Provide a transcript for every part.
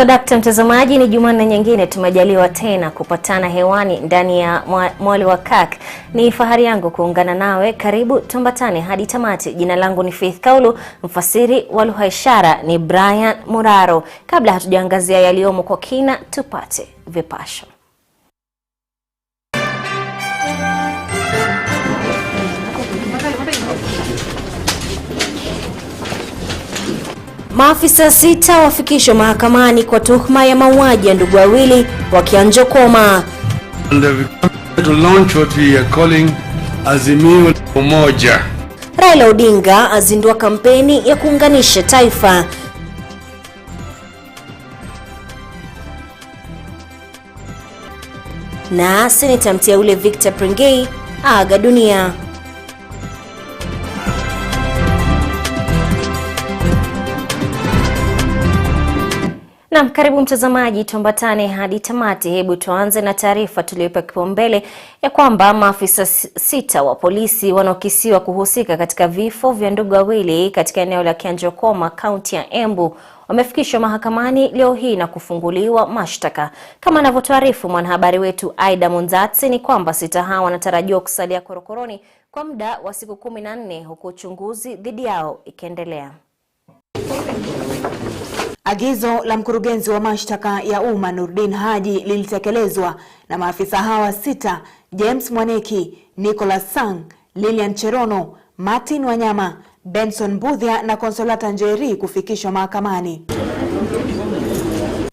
Dakta mtazamaji, ni Jumanne nyingine tumejaliwa tena kupatana hewani ndani ya Mwale wa KAK. Ni fahari yangu kuungana nawe. Karibu tumbatane hadi tamati. Jina langu ni Faith Kaulu, mfasiri wa lugha ishara ni Brian Muraro. Kabla hatujaangazia yaliyomo kwa kina, tupate vipasho. Maafisa 6 wafikishwa mahakamani kwa tuhuma ya mauaji ya ndugu wawili wa KIANJOKOMA. To launch what we are calling Azimio Umoja. Raila Odinga azindua kampeni ya kuunganisha taifa. Na seneta mteule PRENGEI aga dunia. Na karibu mtazamaji, tuambatane hadi tamati. Hebu tuanze na taarifa tuliyoipa kipaumbele ya kwamba maafisa 6 wa polisi wanaokisiwa kuhusika katika vifo vya ndugu wawili katika eneo la KIANJOKOMA, kaunti ya Embu, wamefikishwa mahakamani leo hii na kufunguliwa mashtaka. Kama anavyotuarifu mwanahabari wetu Aida Munzatsi, ni kwamba 6 hao wanatarajiwa kusalia korokoroni kwa muda wa siku 14 huku uchunguzi dhidi yao ikiendelea. Agizo la mkurugenzi wa mashtaka ya umma Nurdin Haji lilitekelezwa na maafisa hawa 6: James Mwaneki, Nicholas Sang, Lilian Cherono, Martin Wanyama, Benson Budhia na Consolata Njeri kufikishwa mahakamani.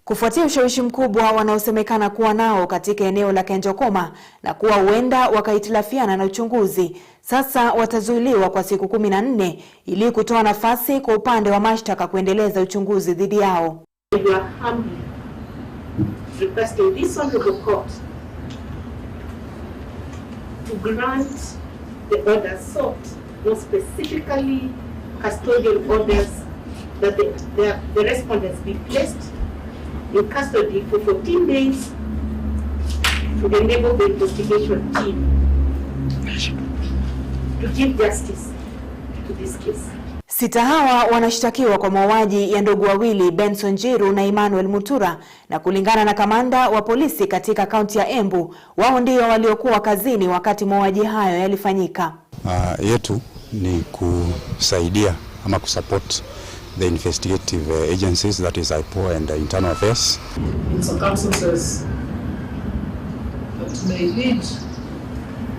Kufuatia ushawishi mkubwa wanaosemekana kuwa nao katika eneo la KIANJOKOMA na kuwa huenda wakaitilafiana na uchunguzi, sasa watazuiliwa kwa siku 14 ili kutoa nafasi kwa upande wa mashtaka kuendeleza uchunguzi dhidi yao. We are humbly requesting this honorable court to grant the orders sought, more specifically custodial orders, that the respondents be placed in custody for 14 days to enable the investigation team to give justice to this case. 6 hawa wanashtakiwa kwa mauaji ya ndugu wawili Benson Jiru na Emmanuel Mutura, na kulingana na kamanda wa polisi katika kaunti ya Embu, wao ndio waliokuwa kazini wakati mauaji hayo yalifanyika. Yetu ni kusaidia ama kusupport the investigative agencies, that is IPO and the internal affairs. In circumstances that may lead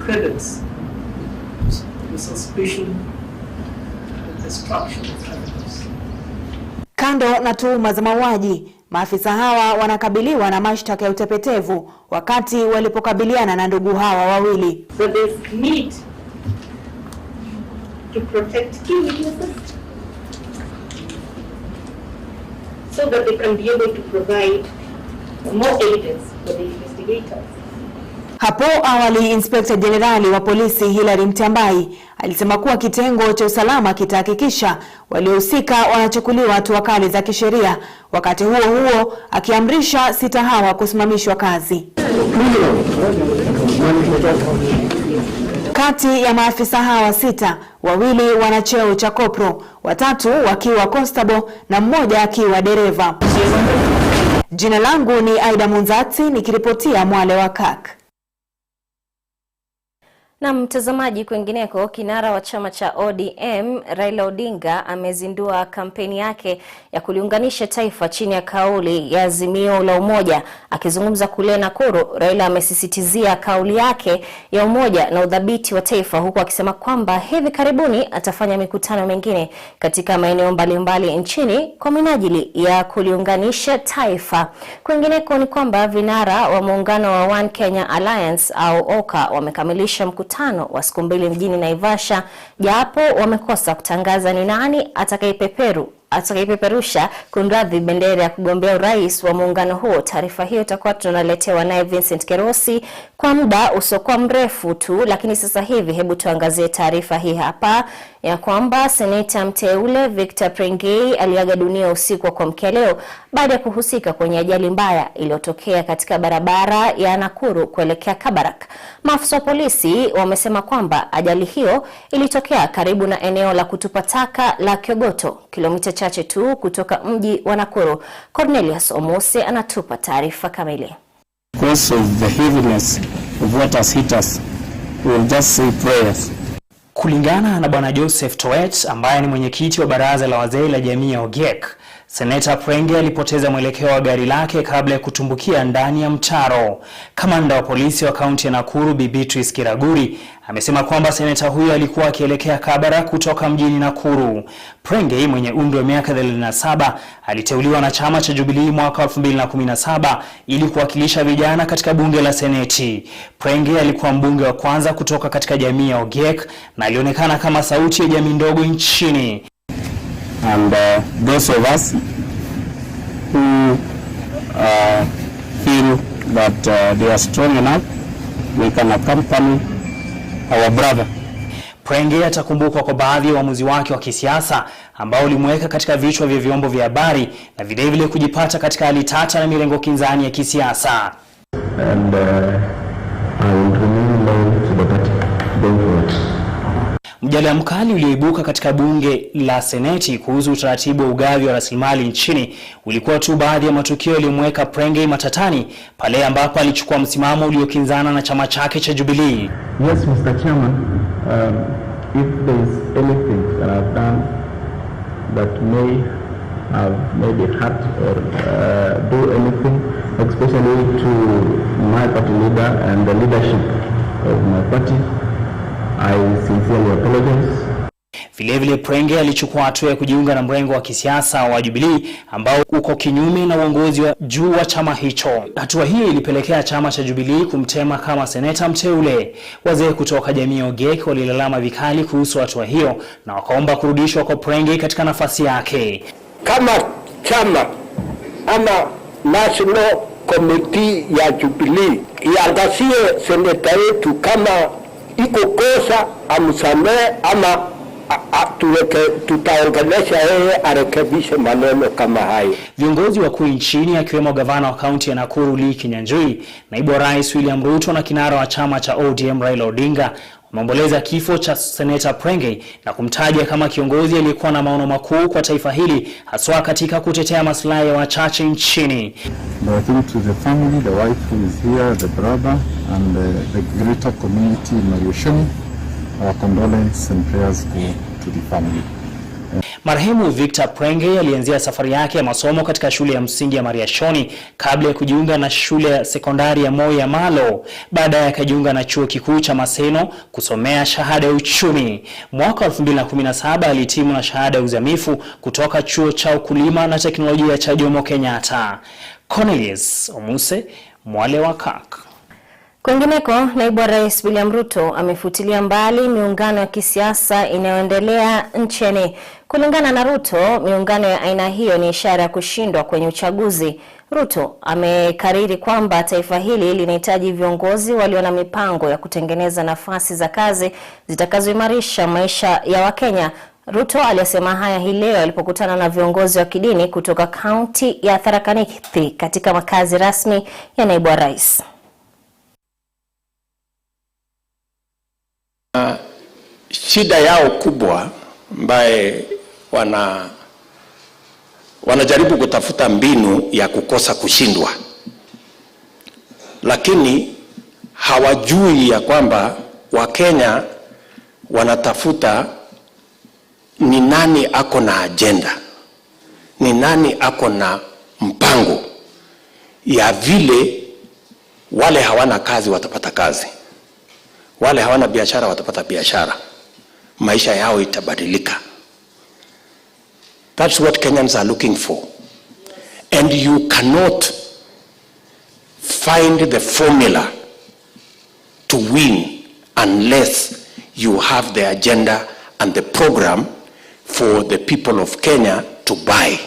credits the suspicion of destruction of evidence. Kando na tuhuma za mauaji, maafisa hawa wanakabiliwa na mashtaka ya utepetevu wakati walipokabiliana na ndugu hawa wawili. So there's need to protect key witnesses so that they can be able to provide more evidence for the investigators. Hapo awali Inspector Generali wa polisi Hilary Mtambai alisema kuwa kitengo cha usalama kitahakikisha waliohusika wanachukuliwa hatua kali za kisheria, wakati huo huo akiamrisha 6 hawa kusimamishwa kazi. Kati ya maafisa hawa 6, 2 wana cheo cha kopro, 3 wakiwa constable na 1 akiwa dereva. Jina langu ni Aida Munzatsi nikiripotia Mwale wa KAK. Na mtazamaji, kwingineko, kinara wa chama cha ODM Raila Odinga amezindua kampeni yake ya kuliunganisha taifa chini ya kauli ya Azimio la Umoja. Akizungumza kule Nakuru, Raila amesisitizia kauli yake ya umoja na udhabiti wa taifa, huku akisema kwamba hivi karibuni atafanya mikutano mingine katika maeneo mbalimbali nchini kwa minajili ya kuliunganisha taifa. Kwingineko ni kwamba vinara wa muungano wa One Kenya Alliance au OKA wamekamilisha mkutano wa siku 2 mjini Naivasha, japo wamekosa kutangaza ni nani atakayepeperusha kunradhi bendera ya kugombea urais wa muungano huo. Taarifa hiyo itakuwa tunaletewa naye Vincent Kerosi kwa muda usiokuwa mrefu tu, lakini sasa hivi hebu tuangazie taarifa hii hapa ya kwamba seneta mteule PRENGEI aliaga dunia usiku wa kuamkia leo baada ya kuhusika kwenye ajali mbaya iliyotokea katika barabara ya Nakuru kuelekea Kabarak. Maafisa wa polisi wamesema kwamba ajali hiyo ilitokea karibu na eneo la kutupa taka la Kyogoto, kilomita chache tu kutoka mji wa Nakuru. Cornelius Omose anatupa taarifa kamili. Because of the heaviness of what has hit us, we will just say prayers. Kulingana na Bwana Joseph Toet ambaye ni mwenyekiti wa baraza la wazee la jamii ya Ogiek, Seneta Prengei alipoteza mwelekeo wa gari lake kabla ya kutumbukia ndani ya mtaro. Kamanda wa polisi wa kaunti ya Nakuru Bi Beatrice Kiraguri amesema kwamba seneta huyo alikuwa akielekea Kabera kutoka mjini Nakuru. Prengei mwenye umri wa miaka 37 aliteuliwa na chama cha Jubilee mwaka 2017 ili kuwakilisha vijana katika bunge la Seneti. Prengei alikuwa mbunge wa kwanza kutoka katika jamii ya Ogiek na alionekana kama sauti ya jamii ndogo nchini. And those of us who feel that they are strong enough, we can accompany our brother. Prengei atakumbukwa kwa baadhi ya uamuzi wake wa kisiasa ambao ulimweka katika vichwa vya vyombo vya habari na vilevile kujipata katika hali tata na mirengo kinzani ya kisiasa. And I will remain loyal to the party going forward. Mjadala mkali ulioibuka katika bunge la Seneti kuhusu utaratibu wa ugavi wa rasilimali nchini ulikuwa tu baadhi ya matukio yaliyomweka Prengei matatani pale ambapo alichukua msimamo uliokinzana na chama chake cha Jubilee. Yes, Mr. Chairman, if there is anything that I've done that may have maybe hurt or do anything, especially to my party leader and the leadership of my party, I sincerely apologize. Vilevile Prengei alichukua hatua ya kujiunga na mrengo wa kisiasa wa Jubilee ambao uko kinyume na uongozi wa juu wa chama hicho. Hatua hiyo ilipelekea chama cha Jubilee kumtema kama seneta mteule. Wazee kutoka jamii ya Ogiek walilalama vikali kuhusu hatua hiyo na wakaomba kurudishwa kwa Prengei katika nafasi yake. Kama chama ama National Committee ya Jubilee iangazie seneta yetu, kama iko kosa amsamehe ama tutaongelesha yeye arekebishe maneno kama hayo. Viongozi wakuu nchini akiwemo gavana wa kaunti ya Nakuru KIANJOKOMA, naibu wa rais William RUTO na kinara wa chama cha ODM Raila Odinga wameomboleza kifo cha seneta Prengei na kumtaja kama kiongozi aliyekuwa na maono makuu kwa taifa hili haswa katika kutetea maslahi ya wachache nchini. I think to the family, the wife who is here, the brother and the greater community in Mariashoni, our condolence and prayers go to the family. Marehemu Victor Prengei alianzia safari yake ya masomo katika shule ya msingi ya Mariashoni kabla ya kujiunga na shule ya sekondari ya Mwale. Baadaye akajiunga na chuo kikuu cha Maseno kusomea shahada ya uchumi. Mwaka 2017 alihitimu na shahada ya uzamifu kutoka chuo cha ukulima na teknolojia cha Jomo Kenyatta. Cornelius Omuse, Mwale wa Kirk. Kwingineko, naibu wa rais William RUTO amefutilia mbali miungano ya kisiasa inayoendelea nchini. Kulingana na RUTO, miungano ya aina hiyo ni ishara ya kushindwa kwenye uchaguzi. RUTO amekariri kwamba taifa hili linahitaji viongozi walio na mipango ya kutengeneza nafasi za kazi zitakazoimarisha maisha ya Wakenya. RUTO alisema haya hii leo alipokutana na viongozi wa kidini kutoka kaunti ya Tharaka Nithi katika makazi rasmi ya naibu wa rais. Shida yao kubwa ambaye wanajaribu kutafuta mbinu ya kukosa kushindwa, lakini hawajui ya kwamba Wakenya wanatafuta ni nani ako na agenda, ni nani ako na mpango ya vile wale hawana kazi watapata kazi, wale hawana biashara watapata biashara, maisha yao itabadilika. That's what Kenyans are looking for. And you cannot find the formula to win unless you have the agenda and the program for the people of Kenya to buy.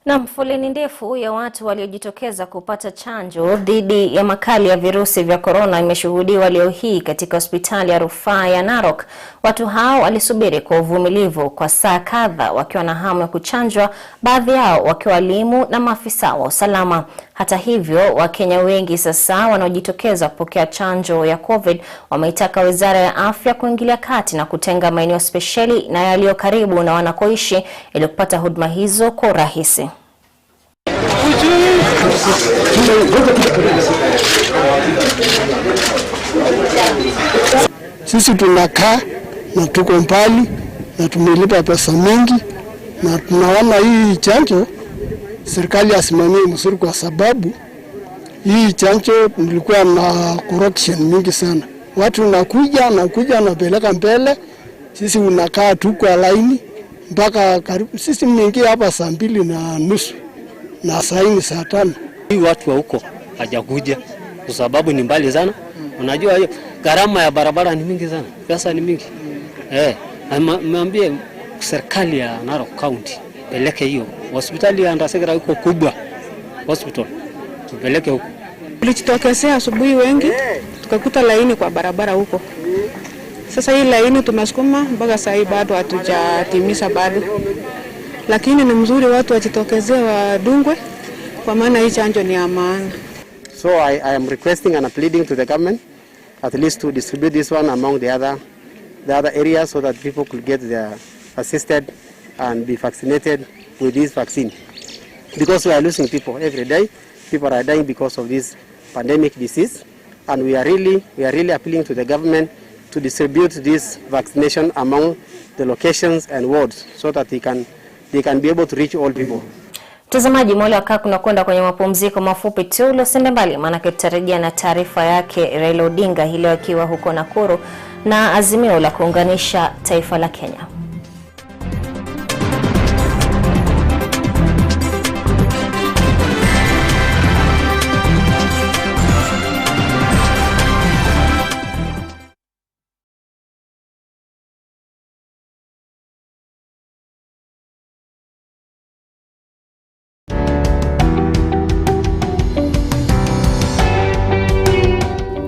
Na foleni ndefu ya watu waliojitokeza kupata chanjo dhidi ya makali ya virusi vya corona imeshuhudiwa leo hii katika hospitali ya rufaa ya Narok. Watu hao walisubiri kwa uvumilivu kwa saa kadhaa wakiwa na hamu ya kuchanjwa, baadhi yao wakiwa walimu na maafisa wa usalama. Hata hivyo, Wakenya wengi sasa wanaojitokeza kupokea chanjo ya COVID wameitaka Wizara ya Afya kuingilia kati na kutenga maeneo spesheli na yaliyo karibu na wanakoishi ili kupata huduma hizo kwa urahisi. Sisi tunakaa na tuko mbali na tumelipa pesa mingi, na tunaona hii chanjo serikali asimamie mzuri, kwa sababu hii chanjo nilikuwa na corruption mingi sana. Watu nakuja napeleka mbele, sisi unakaa tu kwa laini mpaka karibu. Sisi mmeingia hapa saa 2:30 na saa 4 saa 5. Hii watu wa huko hajakuja kwa sababu ni mbali sana. Unajua hiyo gharama ya barabara ni mingi sana, pesa ni mingi. Mwambie serikali ya Narok County peleke hiyo hospitali ya Ndasegera huko kubwa hospital, tupeleke huko. Tulijitokeza asubuhi wengi, tukakuta laini kwa barabara huko. Sasa hii laini tumesukuma mpaka saa hii bado hatujatimiza bado. Lakini ni mzuri watu wajitokezee wadungwe kwa maana hii chanjo ni ya maana. So I am requesting and pleading to the government at least to distribute this one among the other areas so that people could get their assisted and be vaccinated with this vaccine. Because we are losing people every day. People are dying because of this pandemic disease, and we are really appealing to the government to distribute this vaccination among the locations and wards so that they can be able to reach all people. Mtazamaji, Mwale wa Kirk unakwenda kwenye mapumziko mafupi tu, usende mbali maana tutarejea na taarifa yake Raila Odinga hilo akiwa huko Nakuru na azimio la kuunganisha taifa la Kenya.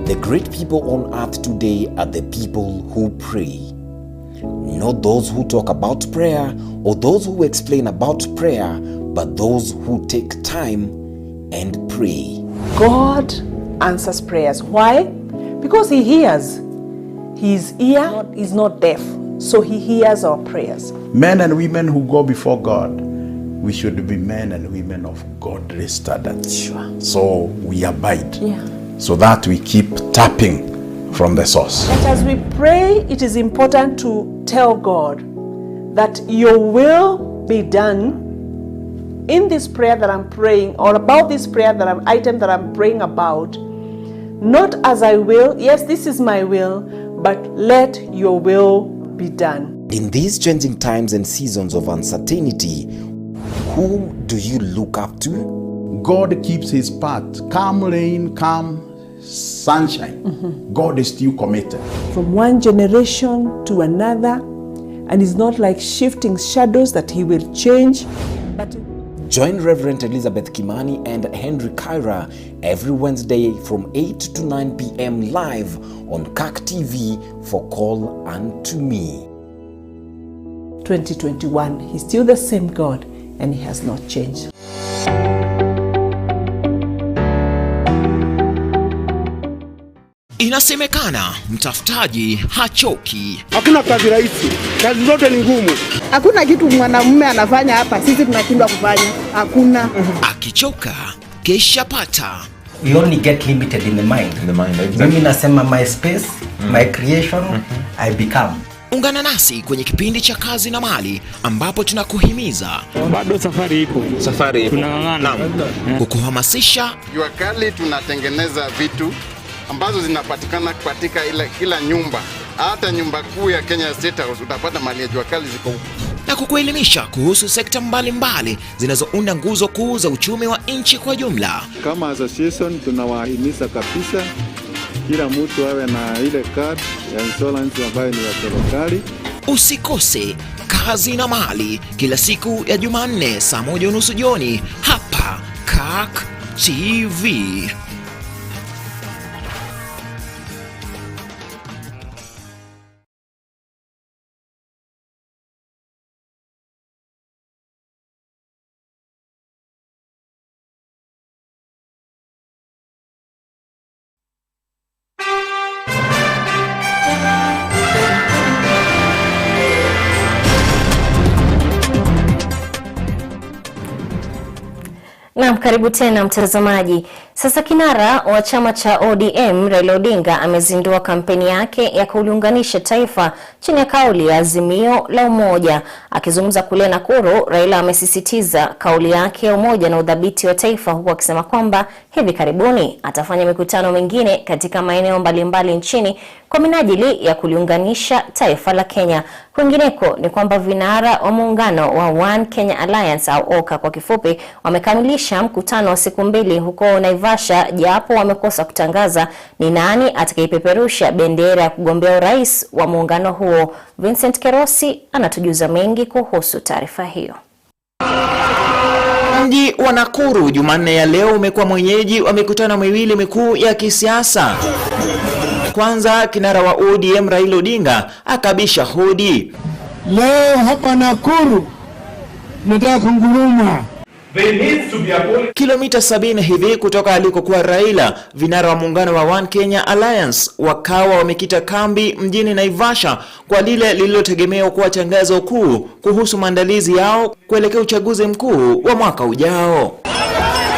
The great people on earth today are the people who pray. Not those who talk about prayer or those who explain about prayer, but those who take time and pray. God answers prayers. Why? Because He hears. His ear is not deaf, so He hears our prayers. Men and women who go before God, we should be men and women of godly standards. Sure. So we abide. Yeah. So that we keep tapping from the source. But as we pray, it is important to tell God that your will be done in this prayer that I'm praying, or about this prayer item that I'm praying about. Not as I will, yes, this is my will, but let your will be done. In these changing times and seasons of uncertainty, whom do you look up to? God keeps His part. Calm rain, calm sunshine. God is still committed. From one generation to another, and it's not like shifting shadows that He will change. But join Reverend Elizabeth Kimani and Henry Kaira every Wednesday from 8 to 9 p.m. live on KAK TV for Call Unto Me. 2021, He's still the same God and He has not changed. Inasemekana mtafutaji hachoki. Hakuna kazi rahisi, kazi zote ni ngumu. Hakuna kitu mwanamume anafanya hapa sisi tunashindwa kufanya. Hakuna. Akichoka kesha pata. We only get limited in the mind. Exactly. Mimi nasema my space, my creation, I become. Ungana nasi kwenye kipindi cha Kazi na Mali ambapo tunakuhimiza. Bado safari iko. Tunang'ang'ana. Kukuhamasisha. Jua kali tunatengeneza vitu ambazo zinapatikana katika kila nyumba. Hata nyumba kuu ya Kenya State House utapata mali ya jua kali ziko huko. Na kukuelimisha kuhusu sekta mbalimbali zinazounda nguzo kuu za uchumi wa nchi kwa jumla. Kama association tunawahimiza kabisa kila mtu awe na ile card ya insurance ambayo ni ya serikali. Usikose Kazi na Mali kila siku ya Jumanne saa 1:30 jioni hapa KAK TV. Naam, karibu tena mtazamaji. Sasa kinara wa chama cha ODM Raila Odinga amezindua kampeni yake ya kuliunganisha taifa chini ya kauli ya Azimio la Umoja. Akizungumza kule Nakuru, Raila amesisitiza kauli yake ya umoja na udhabiti wa taifa, huku akisema kwamba hivi karibuni atafanya mikutano mingine katika maeneo mbalimbali nchini kwa minajili ya kuliunganisha taifa la Kenya. Kwingineko ni kwamba vinara wa muungano wa One Kenya Alliance au OKA kwa kifupi wamekamilisha mkutano wa siku 2 huko Naivasha, japo wamekosa kutangaza ni nani atakayepeperusha bendera ya kugombea urais wa muungano huo. Vincent Kerosi anatujuza mengi kuhusu taarifa hiyo. Mji wa Nakuru Jumanne ya leo umekuwa mwenyeji wa mikutano miwili mikuu ya kisiasa. Kwanza, kinara wa ODM Raila Odinga akabisha hodi. Leo hapa Nakuru nataka kunguruma. Kilomita 70 hivi kutoka alikokuwa Raila, vinara wa muungano wa One Kenya Alliance wakawa wamekita kambi mjini Naivasha kwa lile lililotegemewa kuwa tangazo kuu kuhusu maandalizi yao kuelekea uchaguzi mkuu wa mwaka ujao.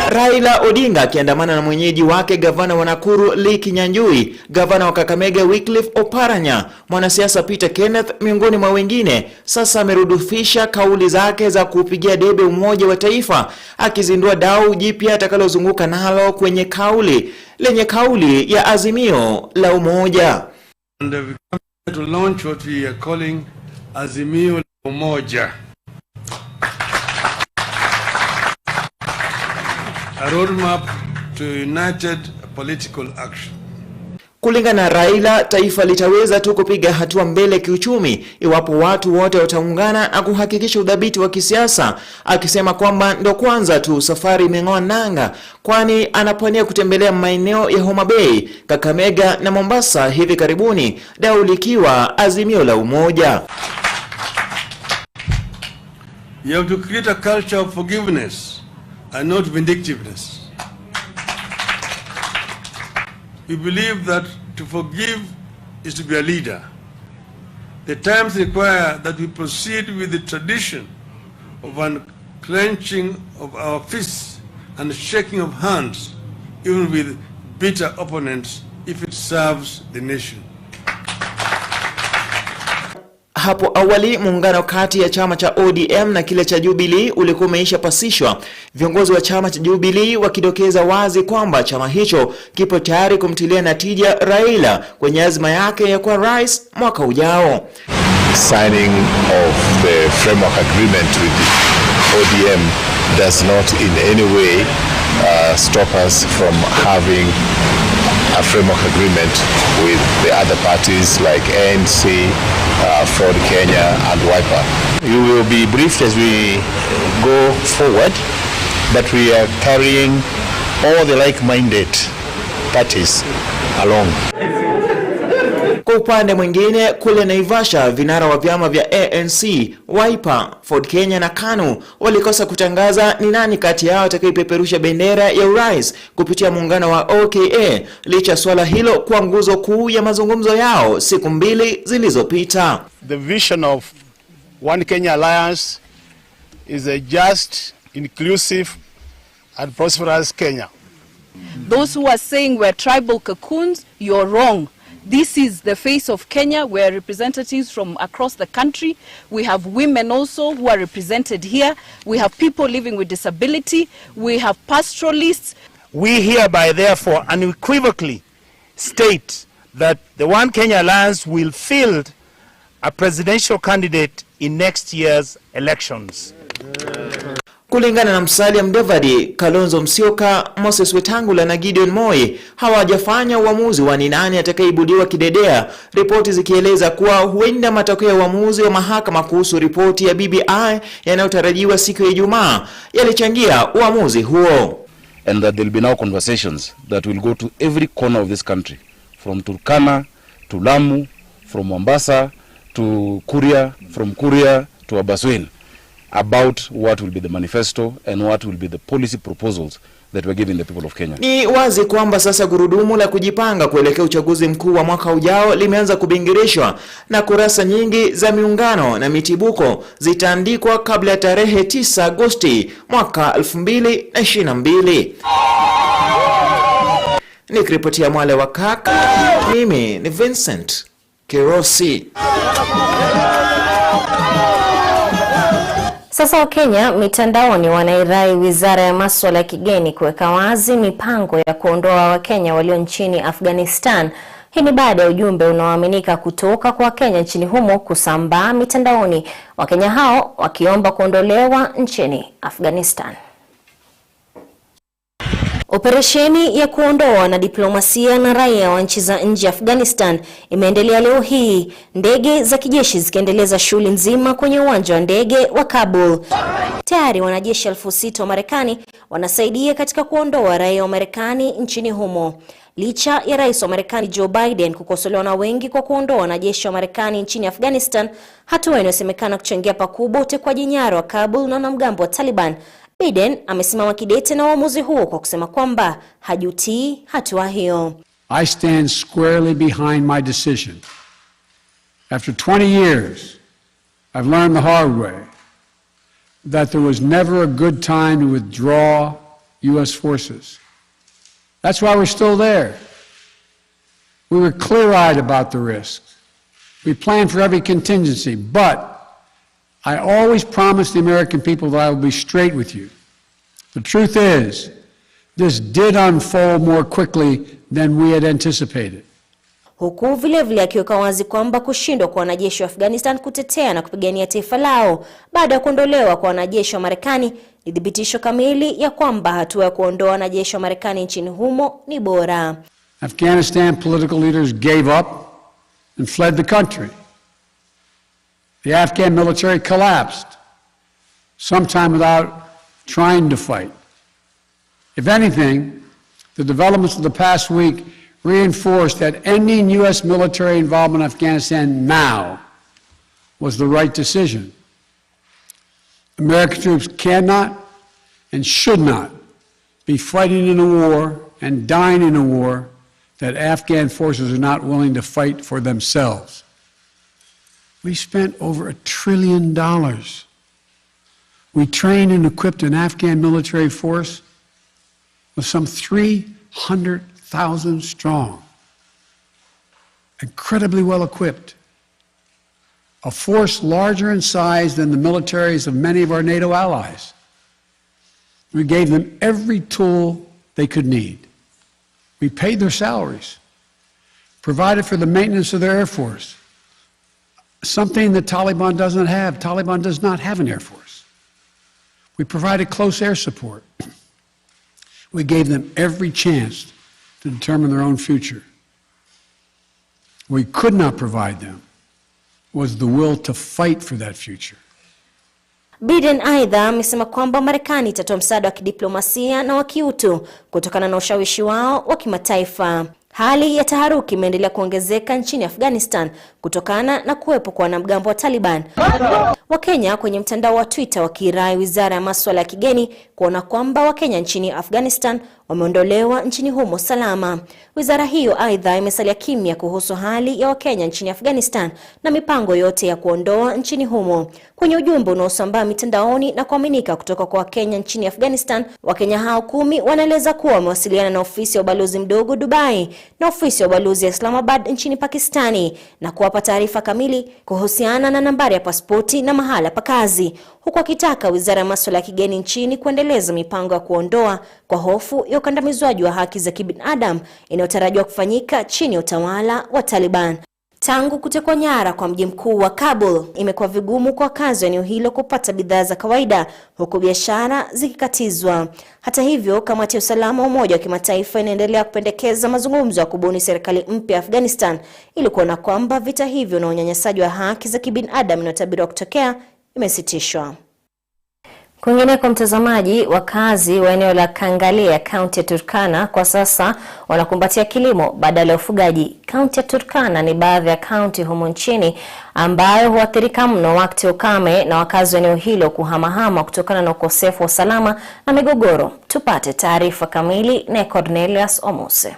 Raila Odinga akiandamana na mwenyeji wake gavana wa Nakuru Lee Kinyanjui, gavana wa Kakamega Wycliffe Oparanya, mwanasiasa Peter Kenneth miongoni mwa wengine, sasa amerudufisha kauli zake za kupigia debe umoja wa taifa, akizindua dau jipya atakalozunguka nalo kwenye kauli lenye kauli ya Azimio la Umoja. And we come to launch what we are calling Azimio la Umoja. A roadmap to united political action. Kulingana na Raila, taifa litaweza tu kupiga hatua mbele kiuchumi iwapo watu wote wataungana na kuhakikisha udhabiti wa kisiasa, akisema kwamba ndo kwanza tu safari imeng'oa nanga, kwani anapania kutembelea maeneo ya Homa Bay, Kakamega na Mombasa hivi karibuni, dau likiwa Azimio la Umoja. You have to create a culture of forgiveness and not vindictiveness. We believe that to forgive is to be a leader. The times require that we proceed with the tradition of unclenching of our fists and shaking of hands, even with bitter opponents, if it serves the nation. Hapo awali muungano kati ya chama cha ODM na kile cha Jubilee ulikuwa umeisha pasishwa, viongozi wa chama cha Jubilee wakidokeza wazi kwamba chama hicho kipo tayari kumtilia natija Raila kwenye azma yake ya kuwa rais mwaka ujao. Signing of the framework agreement with the ODM does not in any way stop us from having a framework agreement with the other parties like ANC, Ford Kenya and Wiper. You will be briefed as we go forward, but we are carrying all the like-minded parties along. Kwa upande mwingine kule Naivasha, vinara wa vyama vya ANC, Wiper, Ford Kenya na KANU walikosa kutangaza ni nani kati yao atakayepeperusha bendera ya urais kupitia muungano wa OKA, licha swala hilo kwa nguzo kuu ya mazungumzo yao siku 2 zilizopita. The vision of One Kenya Alliance is a just, inclusive and prosperous Kenya. Those who are saying we're tribal cocoons, you're wrong. This is the face of Kenya. We are representatives from across the country. We have women also who are represented here. We have people living with disability. We have pastoralists. We hereby therefore unequivocally state that the One Kenya Alliance will field a presidential candidate in next year's elections. Kulingana na Musalia Mudavadi, Kalonzo Musyoka, Moses Wetangula na Gideon Moi hawajafanya uamuzi wa ni nani atakayeibuliwa kidedea, ripoti zikieleza kuwa huenda matokeo ya uamuzi wa mahakama kuhusu ripoti ya BBI yanayotarajiwa siku ya Ijumaa yalichangia uamuzi huo. And that there will be now conversations that will go to every corner of this country, from Turkana to Lamu, from Mombasa to Kuria, from Kuria to Abaswen, about what will be the manifesto and what will be the policy proposals that we're giving the people of Kenya. Ni wazi kwamba sasa gurudumu la kujipanga kuelekea uchaguzi mkuu wa mwaka ujao limeanza kubingirishwa, na kurasa nyingi za miungano na mitibuko zitaandikwa kabla ya tarehe 9 Agosti mwaka 2022. Nikiripotia Mwale wa KAK, mimi ni Vincent Kirosi. Sasa Wakenya mitandaoni wanairai Wizara ya Masuala ya Kigeni kuweka wazi mipango ya kuondoa Wakenya walio nchini Afghanistan. Hii ni baada ya ujumbe unaoaminika kutoka kwa Wakenya nchini humo kusambaa mitandaoni, Wakenya hao wakiomba kuondolewa nchini Afghanistan. Operesheni ya kuondoa na diplomasia na raia wa nchi za nje Afghanistan imeendelea leo hii, ndege za kijeshi zikiendeleza shughuli nzima kwenye uwanja wa ndege wa Kabul. Tayari wanajeshi 6,000 wa Marekani wanasaidia katika kuondoa raia wa Marekani nchini humo. Licha ya Rais wa Marekani Joe Biden kukosolewa na wengi kwa kuondoa wanajeshi wa Marekani nchini Afghanistan, hatua inayosemekana kuchangia pakubwa utekwaji nyara wa Kabul na wanamgambo wa Taliban, Biden amesimama kidete na uamuzi huo kwa kusema kwamba hajutii hatua hiyo. I stand squarely behind my decision. After 20 years, I've learned the hard way that there was never a good time to withdraw U.S. forces. That's why we're still there. We were clear-eyed about the risks. We planned for every contingency, but I always promised the American people that I will be straight with you. The truth is, this did unfold more quickly than we had anticipated. Huku vile vile akiweka wazi kwamba kushindwa kwa wanajeshi wa Afghanistan kutetea na kupigania taifa lao baada ya kuondolewa kwa wanajeshi wa Marekani ni thibitisho kamili ya kwamba hatua ya kuondoa wanajeshi wa Marekani nchini humo ni bora. Afghanistan political leaders gave up and fled the country. The Afghan military collapsed, sometime without trying to fight. If anything, the developments of the past week reinforced that ending U.S. military involvement in Afghanistan now was the right decision. American troops cannot and should not be fighting in a war and dying in a war that Afghan forces are not willing to fight for themselves. We spent over $1 trillion. We trained and equipped an Afghan military force with some 300,000 strong, incredibly well equipped, a force larger in size than the militaries of many of our NATO allies. We gave them every tool they could need. We paid their salaries, provided for the maintenance of their Air Force, something the Taliban doesn't have. Taliban does not have an Air Force. We provided close air support. We gave them every chance to determine their own future. We could not provide them was the will to fight for that future. Biden aidha amesema kwamba Marekani itatoa msaada wa kidiplomasia na wa kiutu kutokana na ushawishi wao wa kimataifa. Hali ya taharuki imeendelea kuongezeka nchini Afghanistan kutokana na kuwepo kwa wanamgambo wa Taliban. Wakenya kwenye mtandao wa Twitter wakirai Wizara ya Masuala ya Kigeni kuona kwamba Wakenya nchini Afghanistan wameondolewa nchini humo salama. Wizara hiyo aidha imesalia kimya kuhusu hali ya Wakenya nchini Afghanistan na mipango yote ya kuondoa nchini humo. Kwenye ujumbe unaosambaa mitandaoni na kuaminika kutoka kwa Wakenya nchini Afghanistan, Wakenya hao 10 wanaeleza kuwa wamewasiliana na ofisi ya ubalozi mdogo Dubai na ofisi ya ubalozi ya Islamabad nchini Pakistani na kuwapa taarifa kamili kuhusiana na nambari ya pasipoti na mahala pa kazi, huku akitaka Wizara ya Masuala ya Kigeni nchini kuendeleza mipango ya kuondoa kwa hofu ya ukandamizwaji wa haki za kibinadamu inayotarajiwa kufanyika chini ya utawala wa Taliban. Tangu kutekwa nyara kwa mji mkuu wa Kabul, imekuwa vigumu kwa wakazi wa eneo hilo kupata bidhaa za kawaida, huku biashara zikikatizwa. Hata hivyo, kamati ya usalama wa Umoja wa Kimataifa inaendelea kupendekeza mazungumzo ya kubuni serikali mpya Afghanistan ili kuona kwamba vita hivyo na unyanyasaji wa haki za kibinadamu inayotabiriwa kutokea imesitishwa. Kwingineko mtazamaji, wakazi wa eneo la Kangalia, kaunti ya Turkana kwa sasa wanakumbatia kilimo badala ya ufugaji. Kaunti ya Turkana ni baadhi ya kaunti humu nchini ambayo huathirika mno wakati ukame na wakazi wa eneo hilo kuhamahama kutokana na ukosefu wa usalama na migogoro. Tupate taarifa kamili na Cornelius Omose.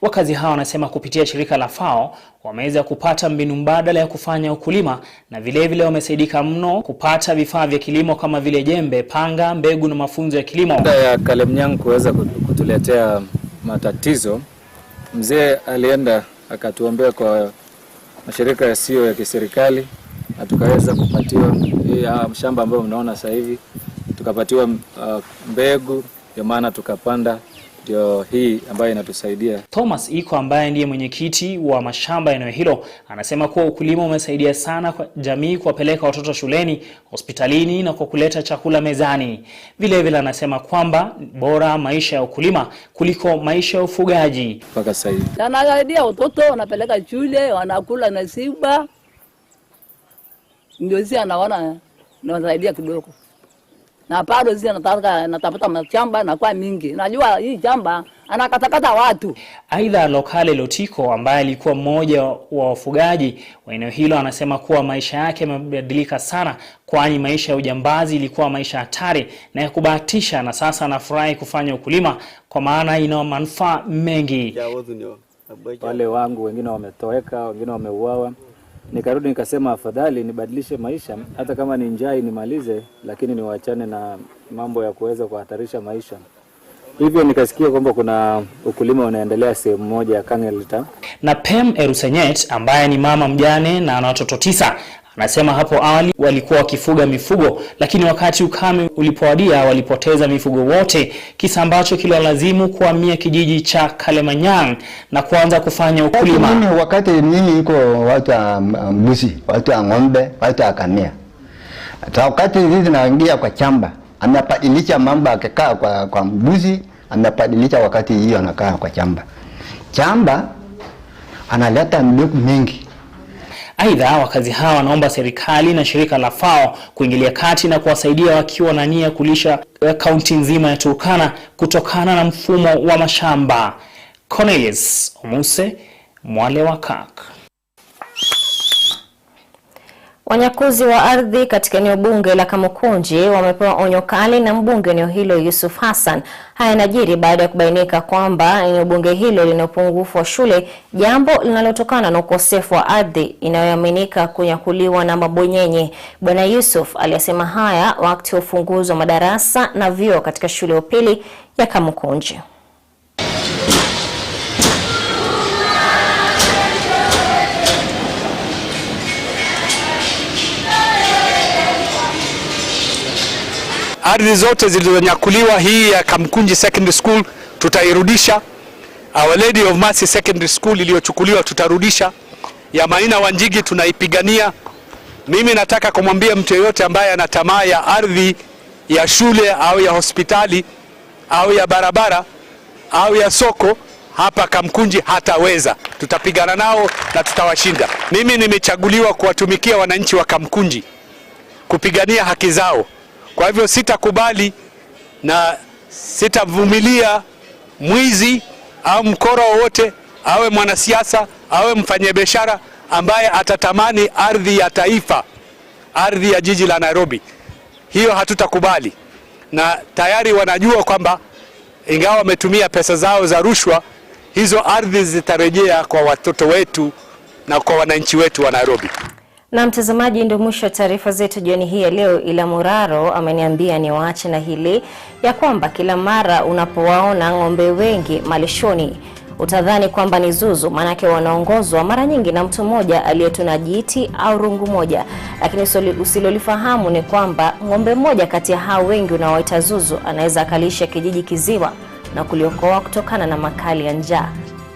Wakazi hao wanasema kupitia shirika la FAO wameweza kupata mbinu mbadala ya kufanya ukulima na vile wamesaidika mno kupata vifaa vya kilimo kama vile jembe, panga, mbegu na mafunzo ya kilimo. Baada ya Kalemnyang kuweza kutuletea matatizo, mzee alienda akatuombea kwa mashirika yasiyo ya kiserikali na tukaweza kupatiwa shamba ambayo mnaona sasa hivi, tukapatiwa mbegu, ndio maana tukapanda ndio hii ambayo inatusaidia. Thomas Iko ambaye ndiye mwenyekiti wa mashamba eneo hilo anasema kuwa ukulima umesaidia sana kwa jamii kuwapeleka watoto shuleni, hospitalini na kwa kuleta chakula mezani. Vile anasema kwamba bora maisha ya ukulima kuliko maisha ya ufugaji. Mpaka sasa hivi anasaidia watoto wanapeleka shule, wanakula na shiba. Ndio sisi anaona nawasaidia kidogo. Na bado sisi natafuta mashamba na kwa mingi. Najua hii shamba anakatakata watu. Aidha, Lokale Lotiko ambaye alikuwa mmoja wa wafugaji wa eneo hilo anasema kuwa maisha yake yamebadilika sana, kwani maisha ya ujambazi ilikuwa maisha hatari na ya kubahatisha, na sasa anafurahi kufanya ukulima kwa maana ina manufaa mengi. Wale wangu wengine wametoweka, wengine wameuawa. Nikarudi nikasema afadhali nibadilishe maisha, hata kama ni njaa nimalize, lakini niwaachane na mambo ya kuweza kuhatarisha maisha. Hivyo nikasikia kwamba kuna ukulima unaendelea sehemu moja ya Kangelita. Na Pem Erusenyet ambaye ni mama mjane na ana watoto 9 anasema hapo awali walikuwa wakifuga mifugo, lakini wakati ukame ulipowadia walipoteza mifugo wote, kisa ambacho kilalazimu kuhamia kijiji cha Kalemanyang na kuanza kufanya ukulima. Mimi wakati mimi iko watu mbuzi, watu ng'ombe, watu akamia. Hata wakati hizi naingia kwa chamba, amebadilisha mambo akikaa kwa mbuzi, amebadilisha wakati hiyo anakaa kwa chamba. Chamba analeta mbegu mingi. Aidha, wakazi hawa wanaomba serikali na shirika la FAO kuingilia kati na kuwasaidia wakiwa na nia kulisha kaunti nzima ya Turkana kutokana na mfumo wa mashamba. Cornelius Omuse, Mwale wa Kirk. Wanyakuzi wa ardhi katika eneo bunge la Kamukunji wamepewa onyo kali na mbunge eneo hilo Yusuf Hassan. Haya yanajiri baada ya kubainika kwamba eneo bunge hilo lina upungufu wa shule, jambo linalotokana na ukosefu wa ardhi inayoaminika kunyakuliwa na mabwenyenye. Bwana Yusuf aliyasema haya wakati wa ufunguzi wa madarasa na vyoo katika shule ya upili ya Kamukunji. Ardhi zote zilizonyakuliwa hii ya Kamukunji Secondary School tutairudisha. Our Lady of Mercy Secondary School iliyochukuliwa tutarudisha. Ya Maina Wanjigi tunaipigania. Mimi nataka kumwambia mtu yeyote ambaye ana tamaa ya ardhi ya shule au ya hospitali au ya barabara au ya soko hapa Kamukunji hataweza. Tutapigana nao na tutawashinda. Mimi nimechaguliwa kuwatumikia wananchi wa Kamukunji, kupigania haki zao. Kwa hivyo sitakubali na sitavumilia mwizi au mkora wowote, awe mwanasiasa, awe mfanyabiashara ambaye atatamani ardhi ya taifa, ardhi ya jiji la Nairobi. Hiyo hatutakubali. Na tayari wanajua kwamba ingawa wametumia pesa zao za rushwa, hizo ardhi zitarejea kwa watoto wetu na kwa wananchi wetu wa Nairobi. Na mtazamaji, ndio mwisho wa taarifa zetu jioni hii ya leo, ila Muraro ameniambia niwaache na hili ya kwamba kila mara unapowaona ng'ombe wengi malishoni utadhani kwamba ni zuzu, manake wanaongozwa mara nyingi na mtu mmoja aliyetuna jiti au rungu moja. Lakini usilolifahamu ni kwamba ng'ombe mmoja kati ya hao wengi unaoita zuzu anaweza akalisha kijiji kiziwa na kuliokoa kutokana na makali ya njaa.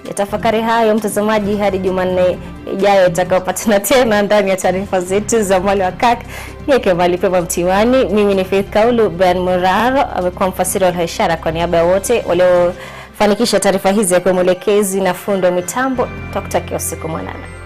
Yatafakari hayo mtazamaji hadi Jumanne ijayo itakapopatana tena ndani ya taarifa zetu za Mwale wa KAK. Niweke mbali pema mtiwani. Mimi ni Faith Kaulu. Ben Muraro amekuwa mfasiri wa ishara kwa niaba ya wote waliofanikisha taarifa hizi, kwa mwelekezi na fundo mitambo. Tukutakia usiku mwanana.